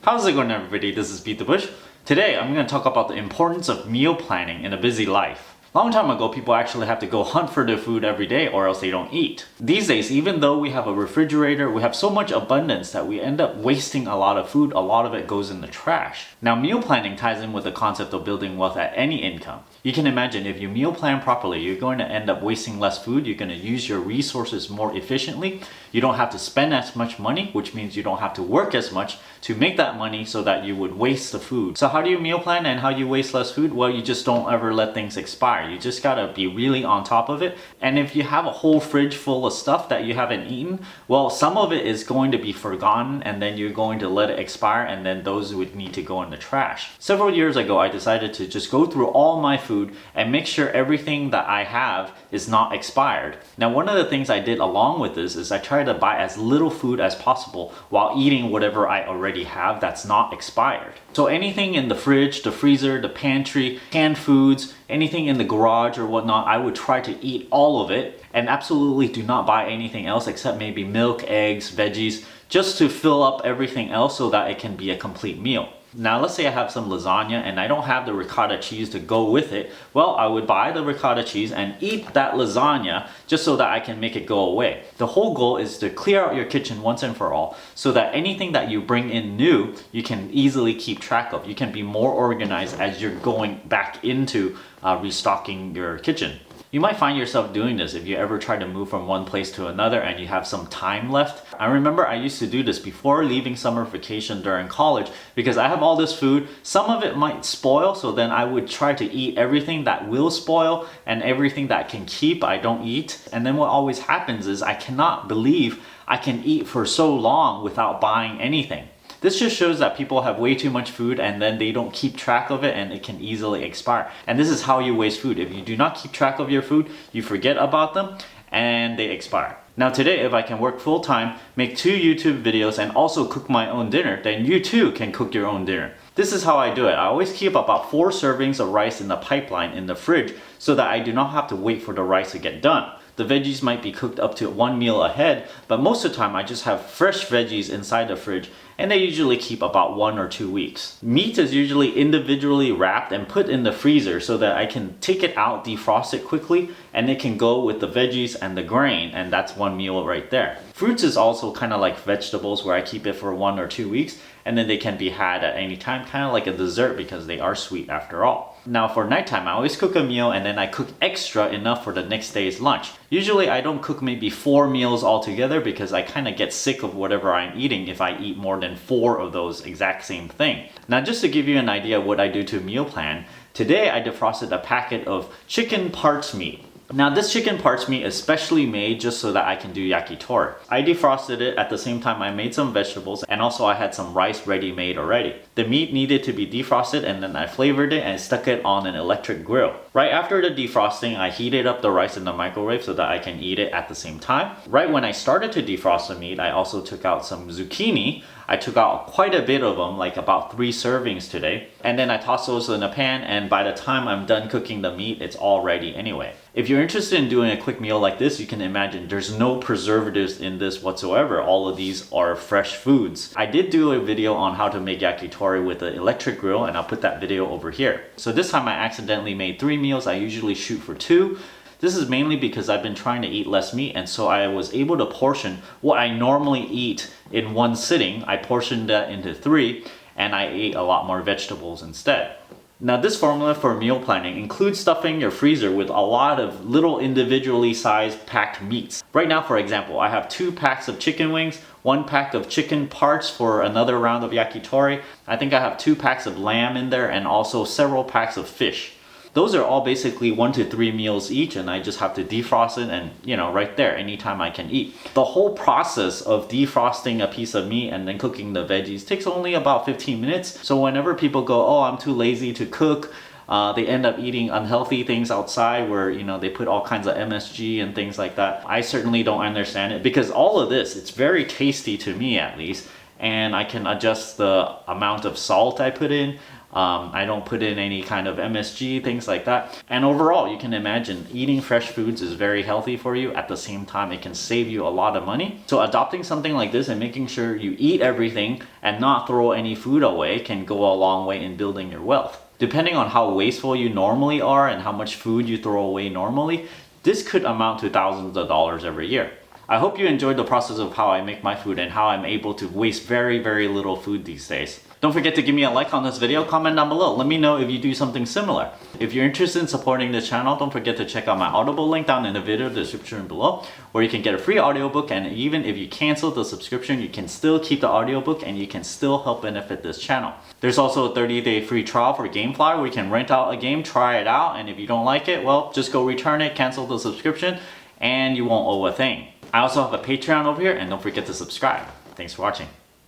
How's it going, everybody? This is BeatTheBush. Today I'm going to talk about the importance of meal planning in a busy life. Long time ago, people actually have to go hunt for their food every day or else they don't eat. These days, even though we have a refrigerator, we have so much abundance that we end up wasting a lot of food. A lot of it goes in the trash. Now, meal planning ties in with the concept of building wealth at any income. You can imagine if you meal plan properly, you're going to end up wasting less food. You're going to use your resources more efficiently. You don't have to spend as much money, which means you don't have to work as much to make that money so that you would waste the food. So how do you meal plan and how you waste less food? Well, you just don't ever let things expire. You just gotta be really on top of it. And if you have a whole fridge full of stuff that you haven't eaten, well, some of it is going to be forgotten and then you're going to let it expire, and then those would need to go in the trash. Several years ago, I decided to just go through all my food and make sure everything that I have is not expired. Now, one of the things I did along with this is I tried to buy as little food as possible while eating whatever I already have that's not expired. So anything in the fridge, the freezer, the pantry, canned foods, anything in the garage or whatnot, I would try to eat all of it and absolutely do not buy anything else except maybe milk, eggs, veggies, just to fill up everything else so that it can be a complete meal. Now, let's say I have some lasagna and I don't have the ricotta cheese to go with it. Well, I would buy the ricotta cheese and eat that lasagna just so that I can make it go away. The whole goal is to clear out your kitchen once and for all so that anything that you bring in new, you can easily keep track of. You can be more organized as you're going back into restocking your kitchen. You might find yourself doing this if you ever try to move from one place to another and you have some time left. I remember I used to do this before leaving summer vacation during college because I have all this food. Some of it might spoil, so then I would try to eat everything that will spoil and everything that can keep, I don't eat. And then what always happens is I cannot believe I can eat for so long without buying anything. This just shows that people have way too much food and then they don't keep track of it and it can easily expire. And this is how you waste food. If you do not keep track of your food, you forget about them and they expire. Now today, if I can work full time, make 2 YouTube videos and also cook my own dinner, then you too can cook your own dinner. This is how I do it. I always keep about 4 servings of rice in the pipeline in the fridge so that I do not have to wait for the rice to get done. The veggies might be cooked up to 1 meal ahead, but most of the time I just have fresh veggies inside the fridge and they usually keep about 1 or 2 weeks. Meat is usually individually wrapped and put in the freezer so that I can take it out, defrost it quickly, and it can go with the veggies and the grain, and that's 1 meal right there. Fruits is also kind of like vegetables where I keep it for 1 or 2 weeks and then they can be had at any time, kind of like a dessert because they are sweet after all. Now for nighttime, I always cook a meal and then I cook extra enough for the next day's lunch. Usually I don't cook maybe 4 meals altogether because I kind of get sick of whatever I'm eating if I eat more than 4 of those exact same thing. Now just to give you an idea of what I do to meal plan, today I defrosted a packet of chicken parts meat. Now this chicken parts meat is specially made just so that I can do yakitori. I defrosted it at the same time I made some vegetables and also I had some rice ready made already. The meat needed to be defrosted and then I flavored it and stuck it on an electric grill. Right after the defrosting, I heated up the rice in the microwave so that I can eat it at the same time. Right when I started to defrost the meat, I also took out some zucchini. I took out quite a bit of them, like about 3 servings today. And then I tossed those in a pan and by the time I'm done cooking the meat, it's all ready anyway. If you're interested in doing a quick meal like this, you can imagine there's no preservatives in this whatsoever. All of these are fresh foods. I did do a video on how to make yakitori with an electric grill and I'll put that video over here. So this time I accidentally made 3 meals. I usually shoot for 2. This is mainly because I've been trying to eat less meat and so I was able to portion what I normally eat in 1 sitting. I portioned that into 3 and I ate a lot more vegetables instead. Now this formula for meal planning includes stuffing your freezer with a lot of little individually sized packed meats. Right now, for example, I have 2 packs of chicken wings, 1 pack of chicken parts for another round of yakitori. I think I have 2 packs of lamb in there and also several packs of fish. Those are all basically 1 to 3 meals each and I just have to defrost it and right there anytime I can eat. The whole process of defrosting a piece of meat and then cooking the veggies takes only about 15 minutes. So whenever people go, oh, I'm too lazy to cook, they end up eating unhealthy things outside where they put all kinds of MSG and things like that. I certainly don't understand it because all of this, it's very tasty to me at least. and I can adjust the amount of salt I put in. I don't put in any kind of MSG, things like that. And overall, you can imagine eating fresh foods is very healthy for you. At the same time, it can save you a lot of money. So adopting something like this and making sure you eat everything and not throw any food away can go a long way in building your wealth. Depending on how wasteful you normally are and how much food you throw away normally, this could amount to thousands of dollars every year. I hope you enjoyed the process of how I make my food and how I'm able to waste very, very little food these days. Don't forget to give me a like on this video, comment down below. Let me know if you do something similar. If you're interested in supporting this channel, don't forget to check out my Audible link down in the video description below, where you can get a free audiobook, and even if you cancel the subscription, you can still keep the audiobook and you can still help benefit this channel. There's also a 30-day free trial for Gamefly where you can rent out a game, try it out, and if you don't like it, well, just go return it, cancel the subscription, and you won't owe a thing. I also have a Patreon over here, and don't forget to subscribe. Thanks for watching.